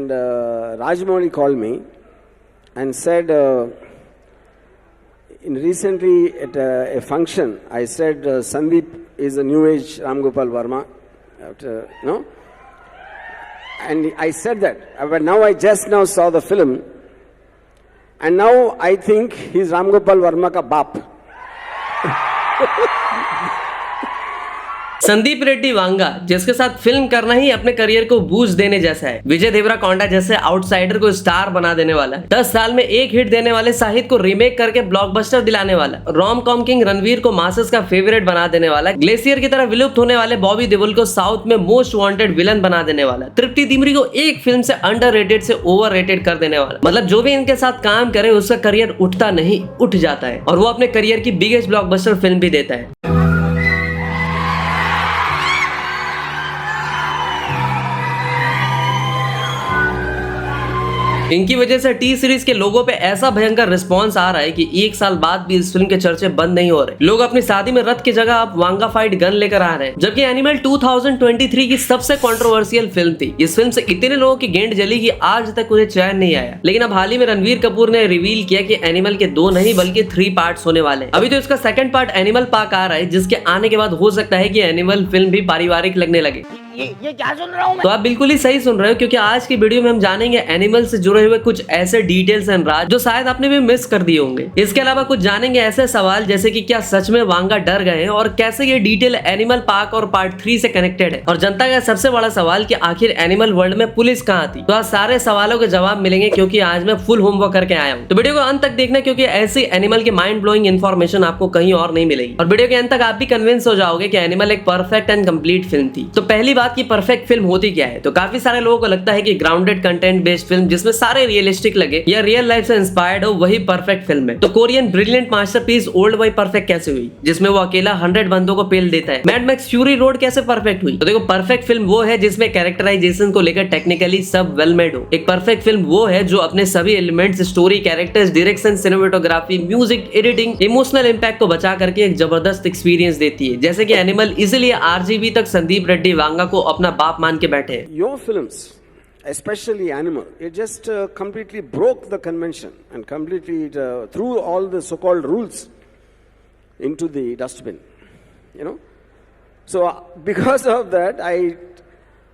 and Rajamouli called me and said, recently at a function, I said Sandeep is a new age Ram Gopal Varma, no? And I said that, but now I just now saw the film, and now I think he's Ram Gopal Varma ka baap. Sandeep Reddy Vanga, जिसके साथ film करना ही अपने career को boost देने जैसा है। विजय देवराकोंडा जैसे outsider को स्टार बना देने वाला है। 10 साल में एक हिट देने वाले साहित्य को रीमेक करके ब्लॉकबस्टर दिलाने वाला, रोम कॉम किंग रणवीर को मासेस का फेवरेट बना देने वाला, ग्लेशियर की तरह विलुप्त होने वाले बॉबी देओल को साउथ में मोस्ट वांटेड विलन बना देने वाला, तृप्ति डिमरी को एक फिल्म से अंडररेटेड से ओवररेटेड कर देने वाला। मतलब जो भी इनके साथ काम करे उसका करियर उठता नहीं, उठ जाता है, और वो अपने करियर की बिगेस्ट ब्लॉकबस्टर फिल्म भी देता है। इनकी वजह से टी सीरीज के लोगों पे ऐसा भयंकर रिस्पांस आ रहा है कि 1 साल बाद भी इस फिल्म के चर्चे बंद नहीं हो रहे। लोग अपनी शादी में रथ की जगह अब वांगा फाइट गन लेकर आ रहे हैं, जबकि एनिमल 2023 की सबसे कंट्रोवर्शियल फिल्म थी। इस फिल्म से इतने लोगों की गेंद जली कि आज तक उन्हें चैन नहीं आया। लेकिन अब हाल ही में रणवीर कपूर ने रिवील किया कि एनिमल के 2 नहीं बल्कि 3 पार्ट्स होने वाले हैं। अभी तो इसका सेकंड पार्ट एनिमल पार्क आ रहा है, जिसके आने के बाद हो सकता है कि एनिमल फिल्म भी पारिवारिक लगने लगे। ये क्या सुन रहा हूँ मैं? तो आप बिल्कुल ही सही सुन रहे हो, क्योंकि आज की वीडियो में हम जानेंगे एनिमल से जुड़े हुए कुछ ऐसे डिटेल्स एंड राज जो शायद आपने भी मिस कर दिए होंगे। इसके अलावा कुछ जानेंगे ऐसे सवाल जैसे कि क्या सच में वांगा डर गए हैं, और कैसे ये डिटेल एनिमल पार्क और पार्ट 3 से कनेक्टेड है, और जनता का सबसे बड़ा सवाल कि आखिर एनिमल वर्ल्ड में पुलिस कहाँ थी। तो आज सारे सवालों के जवाब मिलेंगे, क्योंकि आज मैं फुल होमवर्क करके आया हूँ। तो वीडियो को अंत तक देखना, क्योंकि ऐसी एनिमल की माइंड ब्लोइंग इन्फॉर्मेशन आपको कहीं और नहीं मिलेगी, और वीडियो के अंत तक आप भी कन्विंस हो जाओगे कि एनिमल एक परफेक्ट एंड कंप्लीट फिल्म थी। तो पहली बात की परफेक्ट फिल्म होती क्या है, तो काफी सारे लोगों को लगता है कि ग्राउंडेड कंटेंट बेस्ड फिल्म जिसमें सारे रियलिस्टिक लगे या रियल लाइफ से इंस्पायर्ड हो वही परफेक्ट फिल्म है। तो Korean brilliant masterpiece old boy perfect कैसे हुई, जिसमें वो अकेला 100 बंदों को पेल देता है। मैड मैक्स फ्यूरी रोड कैसे परफेक्ट हुई, तो देखो परफेक्ट फिल्म वो है जिसमें कैरेक्टराइजेशन को लेकर टेक्निकली सब वेल मेड हो। एक परफेक्ट फिल्म वो है जो अपने सभी elements, story, characters, direction, cinematography, music, editing, emotional impact को बचा करके एक जबरदस्त एक्सपीरियंस देती है। जैसे कि एनिमल इसीलिए आरजीबी तक संदीप रेड्डी वांगा को अपना बाप मान के बैठे। Your films, especially Animal, it just completely broke the convention and completely threw all the so-called rules into the dustbin, you know. So because of that,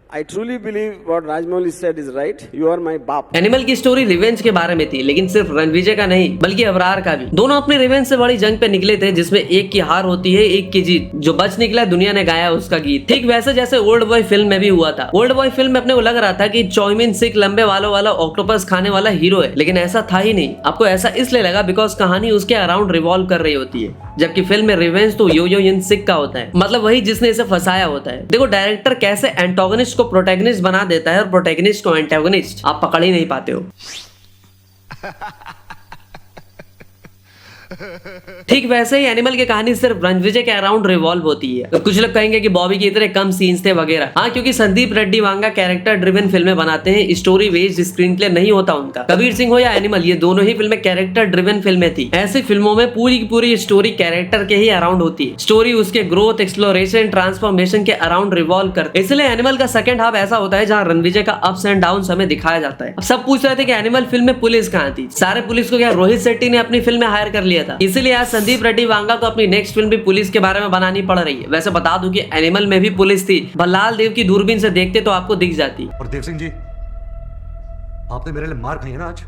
I truly believe what Rajamouli said is right. You are my बाप। Animal की story revenge के बारे में थी, लेकिन सिर्फ रणविजय का नहीं बल्कि अबरार का भी। दोनों अपनी रिवेंज से बड़ी जंग पे निकले थे, जिसमें एक की हार होती है, एक की जीत। जो बच निकला दुनिया ने गाया उसका गीत। ठीक वैसे जैसे ओल्ड बॉय फिल्म में भी हुआ था। ओल्ड बॉय फिल्म में अपने को लग रहा था कि चौमिन सिख लंबे वालों वाला ऑक्टोपस खाने वाला हीरो है, लेकिन ऐसा था ही नहीं। आपको ऐसा इसलिए लगा बिकॉज कहानी उसके अराउंड रिवॉल्व कर रही होती है, जबकि फिल्म में रिवेंज तो यो इन सिख का होता है, मतलब वही जिसने इसे फंसाया होता है। देखो डायरेक्टर कैसे एंटागोनिस्ट को प्रोटैगनिस्ट बना देता है और प्रोटैगनिस्ट को एंटागोनिस्ट, आप पकड़ ही नहीं पाते हो। ठीक वैसे ही एनिमल की कहानी सिर्फ रणविजय के अराउंड रिवॉल्व होती है। तो कुछ लोग कहेंगे कि बॉबी की तरह कम सीन्स थे वगैरह। हाँ, क्योंकि संदीप रेड्डी वांगा कैरेक्टर ड्रिवन फिल्में बनाते हैं, स्टोरी बेस्ड स्क्रीन प्ले नहीं होता उनका। कबीर सिंह हो या एनिमल, ये दोनों ही फिल्में कैरेक्टर ड्रिवन फिल्में थी। ऐसी फिल्मों में पूरी की पूरी स्टोरी कैरेक्टर के ही अराउंड होती है। स्टोरी उसके ग्रोथ, एक्सप्लोरेशन, ट्रांसफॉर्मेशन के अराउंड रिवॉल्व करते। इसलिए एनिमल का सेकंड हाफ ऐसा होता है जहाँ रणविजय का अप्स एंड डाउन हमें दिखाया जाता है। अब सब पूछ रहे थे कि एनिमल फिल्म में पुलिस कहाँ थी। सारे पुलिस को क्या रोहित शेट्टी ने अपनी फिल्म में हायर कर लिया था, इसीलिए आज संदीप रेड्डी वांगा को अपनी नेक्स्ट फिल्म भी पुलिस के बारे में बनानी पड़ रही है। वैसे बता दूं कि एनिमल में भी पुलिस थी, भल्लाल देव की दूरबीन से देखते तो आपको दिख जाती। और देव सिंह जी, आपने मेरे लिए मार खाई है ना आज,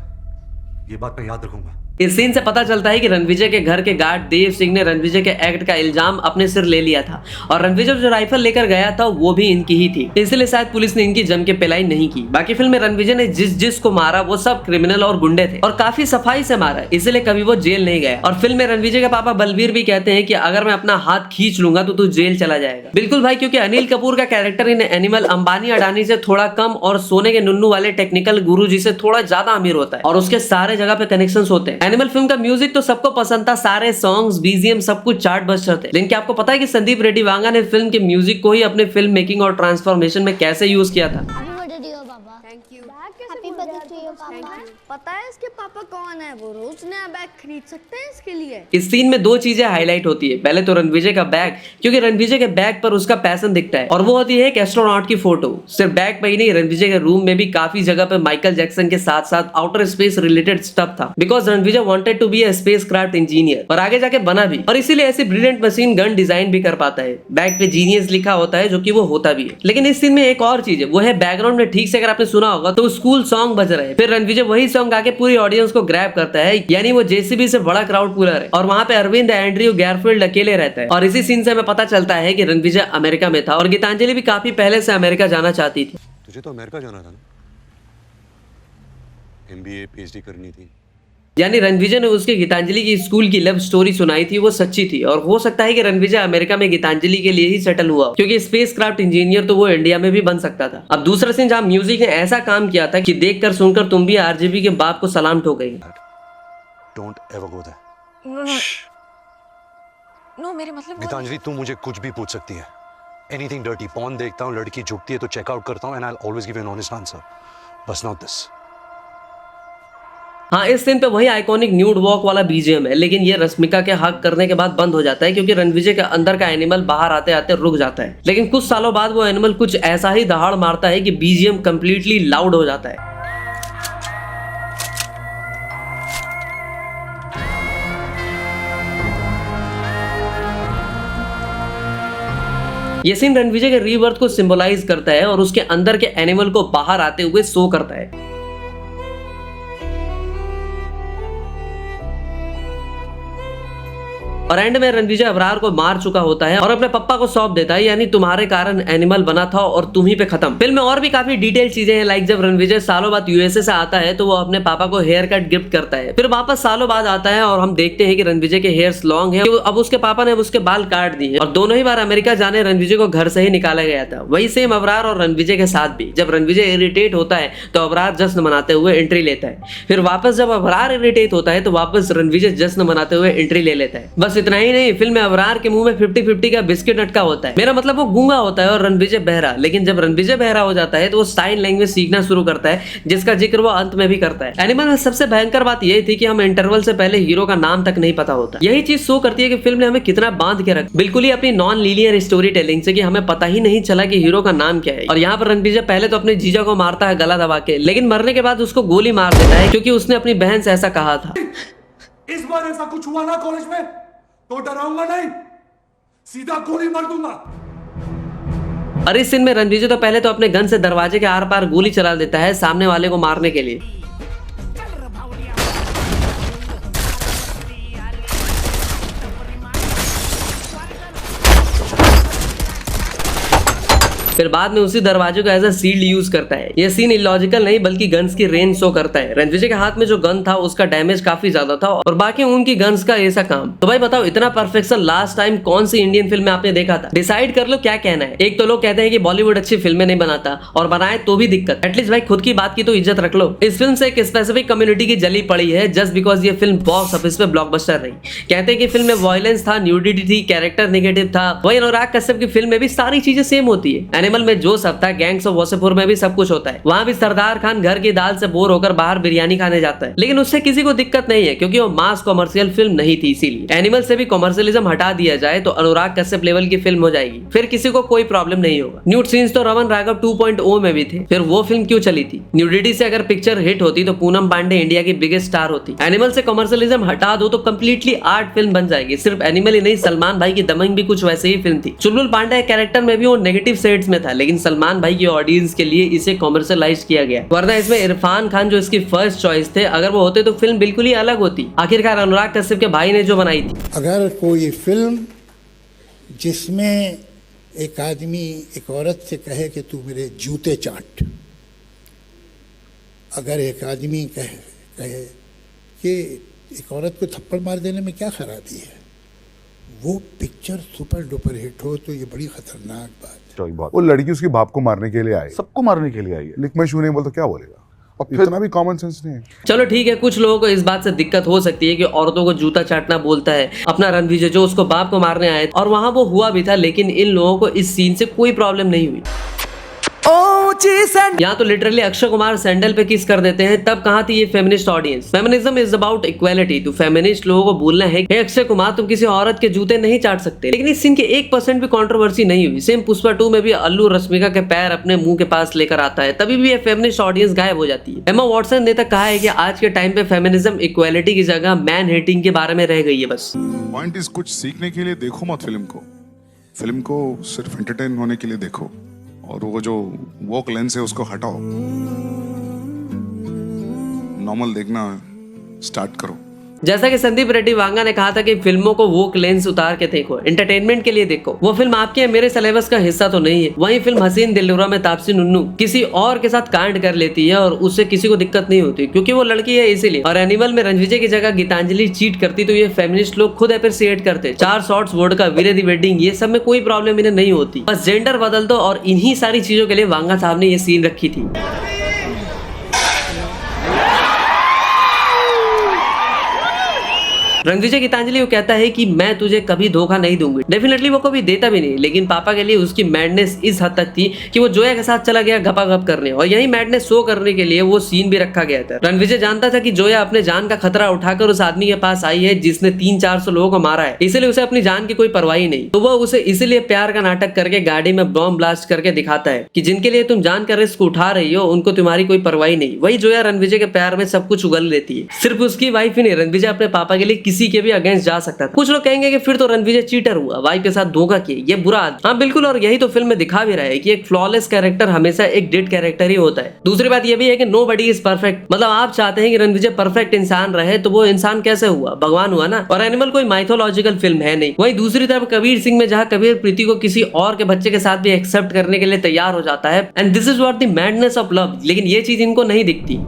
ये बात मैं याद रखूंगा। इस सीन से पता चलता है कि रणविजय के घर के गार्ड देव सिंह ने रणविजय के एक्ट का इल्जाम अपने सिर ले लिया था, और रणविजय जो राइफल लेकर गया था वो भी इनकी ही थी। इसलिए शायद पुलिस ने इनकी जम के पिलाई नहीं की। बाकी फिल्म में रणविजय ने जिस को मारा वो सब क्रिमिनल और गुंडे थे, और काफी सफाई से मारा, इसलिए कभी वो जेल नहीं गया। और फिल्म में रणविजय के पापा बलबीर भी कहते हैं कि अगर मैं अपना हाथ खींच लूंगा तो तू जेल चला जाएगा। बिल्कुल भाई, क्योंकि अनिल कपूर का character in animal Ambani Adani से थोड़ा कम और सोने के नुन्नू वाले टेक्निकल गुरु जी से थोड़ा ज्यादा अमीर होता है, और उसके सारे जगह पे कनेक्शंस होते हैं। एनिमल फिल्म का म्यूजिक तो सबको पसंद था, सारे सॉन्ग्स, बीजीएम सब कुछ चार्ट बस्टर थे। लेकिन क्या आपको पता है कि संदीप रेड्डी वांगा ने फिल्म के म्यूजिक को ही अपने फिल्म मेकिंग और ट्रांसफॉर्मेशन में कैसे यूज किया था? Happy birthday dear papa. Thank you. Happy birthday to you papa. पता है इसके पापा कौन है? वो रोज नया बैग खरीद सकते हैं इसके लिए। इस सीन में दो चीजें हाईलाइट होती है। पहले तो रणविजय का बैग, क्योंकि रणविजय के बैग पर उसका पैशन दिखता है, और वो होती है एक एस्ट्रोनॉट की फोटो। सिर्फ बैग पर ही नहीं, रणविजय के रूम में भी काफी जगह पे माइकल जैक्सन के साथ साथ आउटर स्पेस रिलेटेड स्टफ था, because Ranvijay wanted to be a spacecraft engineer, और आगे जाके बना भी, और इसीलिए ऐसी ब्रिलियंट मशीन गन डिजाइन भी कर पाता है। बैग पे जीनियस लिखा होता है, जो कि वो होता भी है। लेकिन इस सीन में एक और चीज है, वो है बैकग्राउंड में ठीक से अगर आपने सुना होगा तो स्कूल सॉन्ग बज रहे हैं। फिर रणविजय वही सॉन्ग आके पूरी ऑडियंस को ग्रैब करता है, यानी वो जेसीबी से बड़ा क्राउड पुलर है, और वहां पे अरविंद एंड्रयू गैरफील्ड अकेले रहता है। और इसी सीन से हमें पता चलता है कि रणविजय अमेरिका में था, और गीतांजलि भी काफी पहले से अमेरिका जाना चाहती थी। तुझे तो अमेरिका जाना था ना, MBA PhD करनी थी। यानी रणविजय ने उसके गीतांजलि की स्कूल की लव स्टोरी सुनाई थी, वो सच्ची थी, और हो सकता है कि रणविजय अमेरिका में गीतांजलि के लिए ही सेटल हुआ, क्योंकि स्पेसक्राफ्ट इंजीनियर तो वो इंडिया में भी बन सकता था। अब दूसरा सीन जहाँ म्यूजिक ने ऐसा काम किया था कि देखकर सुनकर तुम भी RGB के बाप को सलाम ठोकेगी। Don't ever go there. No मेरे मतलब गीतांजलि, तू मुझे कुछ भी पूछ सकती है। Anything dirty, पॉर्न देखता हूँ, लड़की झुकती है तो चेकआउट करता हूँ, and I'll always give you an honest answer. बस not this. हाँ, इस सीन पे वही आइकॉनिक न्यूड वॉक वाला BGM है, लेकिन ये रश्मिका के हक करने के बाद बंद हो जाता है, क्योंकि रणविजय के अंदर का एनिमल बाहर आते आते रुक जाता है। लेकिन कुछ सालों बाद वो एनिमल कुछ ऐसा ही दहाड़ मारता है कि BGM कंप्लीटली लाउड हो जाता है। ये सीन रणविजय के रीबर्थ को सिंबलाइज करता है, और उसके अंदर के एनिमल को बाहर आते हुए शो करता है। और एंड में रणविजय अबरार को मार चुका होता है और अपने पप्पा को सौंप देता है, यानी तुम्हारे कारण एनिमल बना था और तुम ही पे खत्म। फिल्म में और भी काफी डिटेल चीजें हैं, लाइक जब रणविजय सालों बाद USA से आता है तो वो अपने पापा को हेयर कट गिफ्ट करता है। फिर वापस सालों बाद आता है और हम देखते हैं कि रणविजय के हेयर्स लॉन्ग है, अब उसके पापा ने उसके बाल काट दिए। और दोनों ही बार अमेरिका जाने रणविजय को घर से ही निकाला गया था। वही सेम अबरार और रणविजय के साथ भी। जब रणविजय इरिटेट होता है तो अबरार जश्न मनाते हुए एंट्री लेता है। फिर वापस जब अबरार इरिटेट होता है तो वापस रणविजय जश्न मनाते हुए एंट्री ले लेता है। बस इतना ही नहीं, फिल्म में अबरार के मुंह में 50-50 का बिस्किट अटका होता है। मेरा मतलब वो गूंगा होता है और रणविजय बहरा। लेकिन जब रणविजय बहरा हो जाता है तो वो साइन लैंग्वेज सीखना शुरू करता है, जिसका जिक्र वो अंत में भी करता है। एनिमल में सबसे भयंकर बात यह थी कि हम इंटरवल से पहले हीरो का नाम तक नहीं पता होता। यही चीज शो करती है कि फिल्म ने हमें कितना बांध के रखा, बिल्कुल ही अपनी नॉन लीनियर स्टोरी टेलिंग से, कि हमें पता ही नहीं चला कि हीरो का नाम क्या है। और यहाँ पर रणविजय पहले तो अपने जीजा को मारता है गला दबा के, लेकिन मरने के बाद उसको गोली मार देता है, क्योंकि उसने अपनी बहन से ऐसा कहा था। इस बार ऐसा कुछ हुआ ना कॉलेज में तो डराऊंगा नहीं, सीधा गोली मार दूंगा। और इस सीन में रणविजय तो पहले तो अपने गन से दरवाजे के आर पार गोली चला देता है सामने वाले को मारने के लिए। फिर बाद में उसी दरवाजे को एज अ शील्ड यूज करता है। यह सीन इलॉजिकल नहीं बल्कि गन्स की रेंज शो करता है। रणविजय के हाथ में जो गन था उसका डैमेज काफी ज्यादा था और बाकी उनकी गन्स का ऐसा काम। तो भाई बताओ, इतना परफेक्शन लास्ट टाइम कौन सी इंडियन फिल्म में आपने देखा था? डिसाइड कर लो क्या कहना है। एक तो लोग कहते हैं कि बॉलीवुड अच्छी फिल्में नहीं बनाता, और बनाए तो भी दिक्कत। एटलीस्ट भाई खुद की बात की तो इज्जत रख लो। इस फिल्म से एक स्पेसिफिक कम्युनिटी की जली पड़ी है जस्ट बिकॉज ये फिल्म बॉक्स ऑफिस पे ब्लॉकबस्टर रही। कहते हैं कि फिल्म में वायलेंस था, न्यूडिटी थी, कैरेक्टर नेगेटिव था। वही अनुराग कश्यप की फिल्म में भी सारी चीजें सेम होती है। एनिमल में जो सब था, गैंग्स ऑफ वासेपुर में भी सब कुछ होता है। वहां भी सरदार खान घर की दाल से बोर होकर बाहर बिरयानी खाने जाता है, लेकिन उससे किसी को दिक्कत नहीं है क्योंकि वो मास कॉमर्शियल फिल्म नहीं थी। इसीलिए एनिमल से भी कॉमर्शियलिज्म हटा दिया जाए तो अनुराग कश्यप लेवल की फिल्म हो जाएगी, फिर किसी को कोई प्रॉब्लम नहीं होगा। न्यूड सीन्स तो रमन राघव 2.0 में भी थे, फिर वो फिल्म क्यों चली थी? न्यूडिटी से अगर पिक्चर हिट होती तो पूनम पांडे इंडिया की बिगेस्ट स्टार होती। एनिमल से कॉमर्शियलिज्म हटा दो तो कंप्लीटली आर्ट फिल्म बन जाएगी। सिर्फ एनिमल ही नहीं, सलमान भाई की दमंग भी कुछ वैसे ही फिल्म थी। चुलबुल पांडे कैरेक्टर में भी वो नेगेटिव शेड्स में था, लेकिन सलमान भाई की ऑडियंस के लिए इसे कॉमर्शियलाइज किया गया। वरना इसमें इरफान खान जो इसकी फर्स्ट चॉइस थे, अगर वो होते तो फिल्म बिल्कुल ही अलग होती। आखिरकार अनुराग कश्यप के भाई ने जो बनाई थी। अगर कोई फिल्म जिसमें एक आदमी एक औरत से कहे कि तू मेरे जूते चाट, अगर एक आदमी कहे कि एक औरत को थप्पड़ मार देने में क्या खराबी है, वो पिक्चर सुपर डुपर हिट हो तो ये बड़ी खतरनाक बात है। वो लड़की उसके बाप को मारने के लिए आई, सबको मारने के लिए आई है। लिख मैं शू नहीं बोलता क्या बोलेगा? और फिर इतना भी कॉमन सेंस नहीं है। चलो ठीक है, कुछ लोगों को इस बात से दिक्कत हो सकती है कि औरतों को जूता चाटना बोलता है अपना रणविजय जो उसको बाप को मारने आए, और वहां वो हुआ भी था, लेकिन इन लोगों को इस सीन से कोई प्रॉब्लम नहीं हुई। Oh यहाँ तो लिटरली अक्षय कुमार सैंडल पे किस कर देते हैं, तब कहाँ थी ये feminist audience. Feminism is about equality, तो फेमिनिस्ट लोगों को बोलना है कि अक्षय कुमार तुम किसी औरत के जूते नहीं चाट सकते। लेकिन इस सीन के 1% भी कंट्रोवर्सी नहीं हुई। सेम पुष्पा 2 में भी अल्लू रश्मिका के पैर अपने मुंह के पास लेकर आता है, तभी भी ये फेमिनिस्ट ऑडियंस गायब हो जाती है। एमा वॉटसन ने तक कहा है कि आज के टाइम पे फेमिनिज्म इक्वालिटी की जगह मैन हेटिंग के बारे में रह गई है बस। पॉइंट इज कुछ सीखने के लिए देखो मत फिल्म को सिर्फ एंटरटेन होने के लिए देखो, और वो जो वॉक लेंस है उसको हटाओ, नॉर्मल देखना स्टार्ट करो। जैसा कि संदीप रेड्डी वांगा ने कहा था कि फिल्मों को वो लेंस उतार के देखो, एंटरटेनमेंट के लिए देखो। वो फिल्म आपके या मेरे सिलेबस का हिस्सा तो नहीं है। वही फिल्म हसीन दिलरुबा में तापसी नुन्नू किसी और के साथ कांड कर लेती है और उससे किसी को दिक्कत नहीं होती क्योंकि वो लड़की है इसीलिए। और एनिमल में रणविजय की जगह गीतांजलि चीट करती तो ये फेमिनिस्ट लोग खुद अप्रिशिएट करते। 4 शॉट्स वोडका, वीरे दी वेडिंग, ये सब में कोई प्रॉब्लम इन्हें नहीं होती। बस जेंडर बदल दो और इन्हीं सारी चीजों के लिए वांगा साहब ने ये सीन रखी थी। रणविजय गीतांजलि वो कहता है कि मैं तुझे कभी धोखा नहीं दूंगी। डेफिनेटली वो कभी देता भी नहीं, लेकिन पापा के लिए उसकी मैडनेस इस हद तक थी कि वो जोया के साथ चला गया गपागप करने, और यही मैडनेस शो करने के लिए वो सीन भी रखा गया था। रणविजय जानता था कि जोया अपने जान का खतरा उठाकर उस आदमी के पास आई है जिसने 300-400 लोगों को मारा है, इसलिए उसे अपनी जान की कोई परवाह नहीं। तो वो उसे इसीलिए प्यार का नाटक करके गाड़ी में बॉम्ब ब्लास्ट करके दिखाता है कि जिनके लिए तुम जान का रिस्क उठा रही हो उनको तुम्हारी कोई परवाह नहीं। वही जोया रणविजय के प्यार में सब कुछ उगल लेती है। सिर्फ उसकी वाइफ ही नहीं, रणविजय अपने पापा के लिए किसी के भी अगेंस्ट जा सकता था। कुछ लोग कहेंगे कि फिर तो रणविजय चीटर हुआ, वाइफ के साथ धोखा किया, ये बुरा आदमी। हाँ बिल्कुल, और यही तो फिल्म में दिखा भी रहा है कि एक फ्लॉलेस कैरेक्टर हमेशा एक डेड कैरेक्टर ही होता है। दूसरी बात यह भी है कि नोबडी इज परफेक्ट। मतलब आप चाहते हैं कि रणविजय परफेक्ट इंसान रहे, तो वो इंसान कैसे हुआ? भगवान हुआ ना। और एनिमल कोई माइथोलॉजिकल फिल्म है नहीं। वहीं दूसरी तरफ कबीर सिंह में जहाँ कबीर प्रीति को किसी और के बच्चे के साथ भी एक्सेप्ट करने के लिए तैयार हो जाता है, and this is what the madness of love. लेकिन ये चीज इनको नहीं दिखती।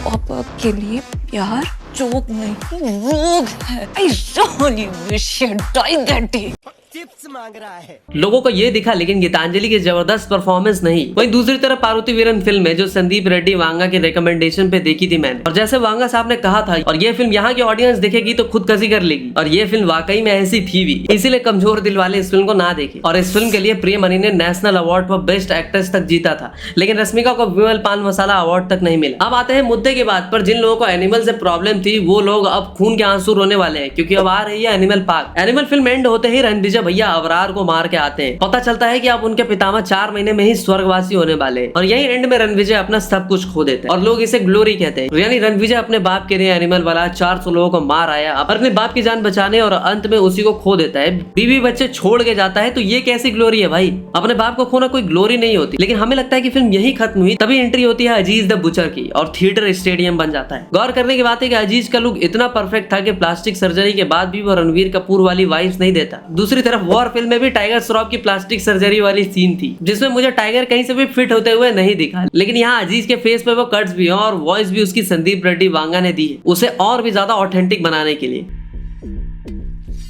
पापा के लिए प्यार जोक नहीं, रोग है। I really wish he had died that day. Chips मांग रहा है। लोगों को ये दिखा, लेकिन गीतांजलि की जबरदस्त परफॉर्मेंस नहीं। वहीं दूसरी तरफ पार्वती वीरन फिल्म है जो संदीप रेड्डी वांगा की रिकमेंडेशन पे देखी थी मैंने, और जैसे वांगा साहब ने कहा था, और ये फिल्म यहाँ की ऑडियंस देखेगी तो खुदकशी कर लेगी, और ये फिल्म वाकई में ऐसी थी भी, इसीलिए कमजोर दिल वाले इस फिल्म को ना देखे। और इस फिल्म के लिए प्रियमणि ने national award for best actress तक जीता था, लेकिन रश्मिका को विमल पान मसाला अवार्ड तक नहीं मिला। अब आते हैं मुद्दे की बात पर। जिन लोगों को एनिमल से प्रॉब्लम थी वो लोग अब खून के आंसू रोने वाले हैं, क्योंकि अब आ रही है animal park. Animal film and होते ही रणविजय भैया अवरार को मार के आते हैं। पता चलता है कि अब उनके पितामह 4 महीने में ही स्वर्गवासी होने वाले हैं, और यही एंड में रणविजय अपना सब कुछ खो देते हैं, और लोग इसे ग्लोरी कहते हैं। यानी रणविजय अपने बाप के लिए एनिमल वाला 400 लोगों को मार आया, अपने बाप की जान बचाने, और अंत में उसी को खो देता है। बीवी बच्चे छोड़ के जाता है, तो ये कैसी ग्लोरी है भाई? अपने बाप को खोना कोई ग्लोरी नहीं होती। लेकिन हमें लगता है कि फिल्म यही खत्म हुई, तभी एंट्री होती है अजीज द बुचर की, और थिएटर स्टेडियम बन जाता है। गौर करने की बात है कि अजीज का लुक इतना परफेक्ट था कि प्लास्टिक सर्जरी के बाद भी वो रणवीर कपूर वाली वाइब्स नहीं देता। दूसरी तरफ वॉर फिल्म में भी टाइगर श्रॉफ की प्लास्टिक सर्जरी वाली सीन थी, जिसमें मुझे टाइगर कहीं से भी फिट होते हुए नहीं दिखा, लेकिन यहाँ अजीज के फेस पे वो कट्स भी हैं, और वॉइस भी उसकी संदीप रेड्डी वांगा ने दी है, उसे और भी ज्यादा ऑथेंटिक बनाने के लिए।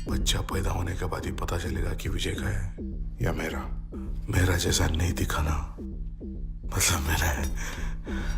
बच्चा पैदा होने के बाद ही पता चलेगा कि विजय का है या मेरा जैसा नहीं दिखा ना, मतलब मेरा है।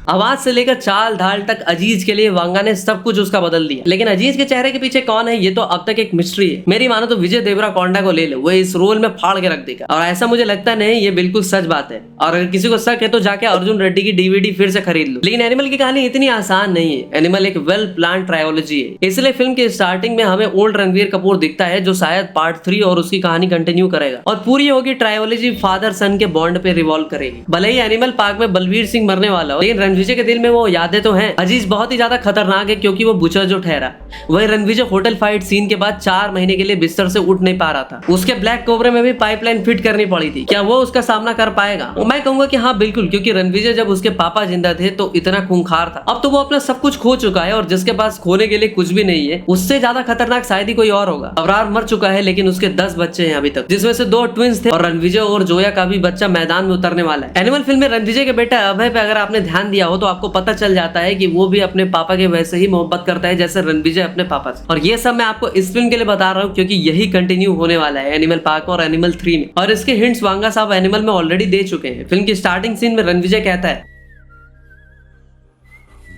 आवाज से लेकर चाल ढाल तक अजीज के लिए वांगा ने सब कुछ उसका बदल दिया। लेकिन अजीज के चेहरे के पीछे कौन है ये तो अब तक एक मिस्ट्री है। मेरी मानो तो विजय देवराकोंडा को ले लो, वो इस रोल में फाड़ के रख देगा, और ऐसा मुझे लगता नहीं, ये बिल्कुल सच बात है। और अगर किसी को शक है तो जाके अर्जुन रेड्डी की डीवीडी फिर से खरीद लो। लेकिन एनिमल की कहानी इतनी आसान नहीं है। एनिमल एक वेल प्लान ट्रायोलॉजी है, इसलिए फिल्म के स्टार्टिंग में हमें ओल्ड रणवीर कपूर दिखता है, जो शायद पार्ट 3 और उसकी कहानी कंटिन्यू करेगा, और पूरी होगी ट्रायोलॉजी फादर सन के बॉन्ड पे रिवॉल्व करेगी। भले ही एनिमल पार्क में बलवीर सिंह मरने वाला हो, लेकिन रणविजय के दिल में वो यादें तो हैं। अजीज बहुत ही ज्यादा खतरनाक है क्योंकि वो बुचर जो ठहरा। वही रणविजय होटल फाइट सीन के बाद 4 महीने के लिए बिस्तर से उठ नहीं पा रहा था। उसके ब्लैक कोबरे में भी पाइपलाइन फिट करनी पड़ी थी। क्या वो उसका सामना कर पाएगा? मैं कहूंगा कि हाँ बिल्कुल, क्योंकि रणविजय जब उसके पापा जिंदा थे तो इतना खूंखार था। अब तो वो अपना सब कुछ खो चुका है, और जिसके पास खोने के लिए कुछ भी नहीं है उससे ज्यादा खतरनाक शायद ही कोई और होगा। अवरार मर चुका है, लेकिन उसके 10 बच्चे हैं अभी तक, जिसमें से 2 ट्विंस थे, और रणविजय और जोया का भी बच्चा मैदान में उतरने वाला है। एनिमल फिल्म में रणविजय के बेटा अभय पे अगर आपने ध्यान दिया हो तो आपको पता चल जाता है कि वो भी अपने पापा के वैसे ही मोहब्बत करता है जैसे रणविजय अपने पापा से। और ये सब मैं आपको इस फिल्म के लिए बता रहा हूँ क्योंकि यही कंटिन्यू होने वाला है एनिमल पार्क और एनिमल 3 में, और इसके हिंट्स वांगा साहब एनिमल में ऑलरेडी दे चुके हैं। फिल्म की स्टार्टिंग सीन में रणविजय कहता है,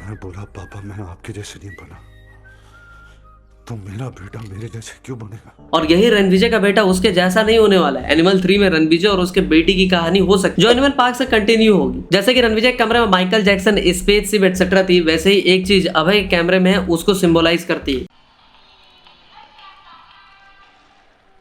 मैं बोला पापा मैं आपके जैसे नहीं बना, तो मेरा बेटा मेरे जैसे क्यों बनेगा? और यही रणविजय का बेटा उसके जैसा नहीं होने वाला है। एनिमल 3 में रणविजय और उसके बेटी की कहानी हो सकती है जो एनिमल पार्क से कंटिन्यू होगी। जैसे कि रणविजय के कमरे में Michael Jackson, space ship etcetera थी, वैसे ही एक चीज अभय के कैमरे में है, उसको सिंबलाइज करती है।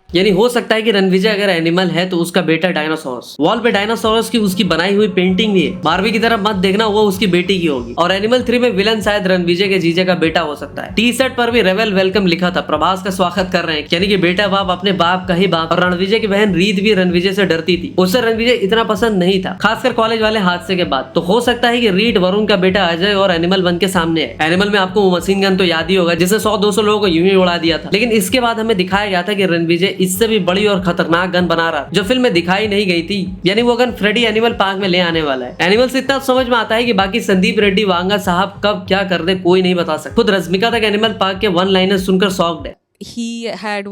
यानी हो सकता है कि रणविजय अगर एनिमल है तो उसका बेटा डायनासोरस। वॉल पे डायनासोरस की उसकी बनाई हुई पेंटिंग भी है। बारबी की तरफ मत देखना, वो उसकी बेटी की होगी। और एनिमल 3 में विलन शायद रणविजय के जीजे का बेटा हो सकता है। टी शर्ट पर भी रेवेल वेलकम लिखा था, प्रभास का स्वागत कर रहे हैं, यानी कि बेटा बाप अपने बाप का ही बाप। और रणविजय की बहन रीत भी रणविजय से डरती थी, उससे रणविजय इतना पसंद नहीं था, खासकर कॉलेज वाले हादसे के बाद। तो हो सकता है कि रीत वरुण का बेटा अजय और एनिमल 1 के सामने है। एनिमल में आपको मशीन गन तो याद ही होगा, जिसे 100-200 लोगों को यूं ही उड़ा दिया था। लेकिन इसके बाद हमें दिखाया गया था कि रणविजय इससे भी बड़ी और खतरनाक गन बना रहा जो फिल्म में दिखाई नहीं गई थी, यानी वो गन फ्रेडी एनिमल पार्क में ले आने वाला है। एनिमल से इतना समझ में आता है कि बाकी संदीप रेड्डी वांगा साहब कब क्या कर दे कोई नहीं बता सकता। खुद रश्मिका तक एनिमल पार्क के वन लाइनर सुनकर शॉक्ड है। He had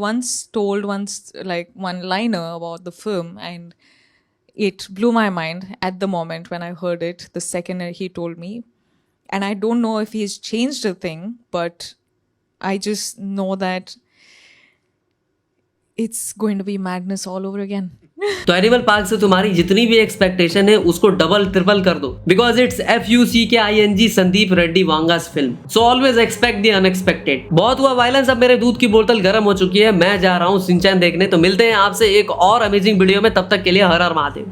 told one liner about the film, and it blew my mind at the moment when I heard it. The second he told me, and I don't know if he's changed a thing, but I just know that it's going to be madness all over again. तो animal park से तुम्हारी जितनी भी expectation है उसको double triple कर दो, because it's FUCKING Sandeep Reddy Vanga's film. So always expect the unexpected. बहुत हुआ वायलेंस, अब मेरे दूध की बोतल गर्म हो चुकी है, मैं जा रहा हूँ शिनचैन देखने। तो मिलते हैं आपसे एक और अमेजिंग वीडियो में, तब तक के लिए हर हर महादेव।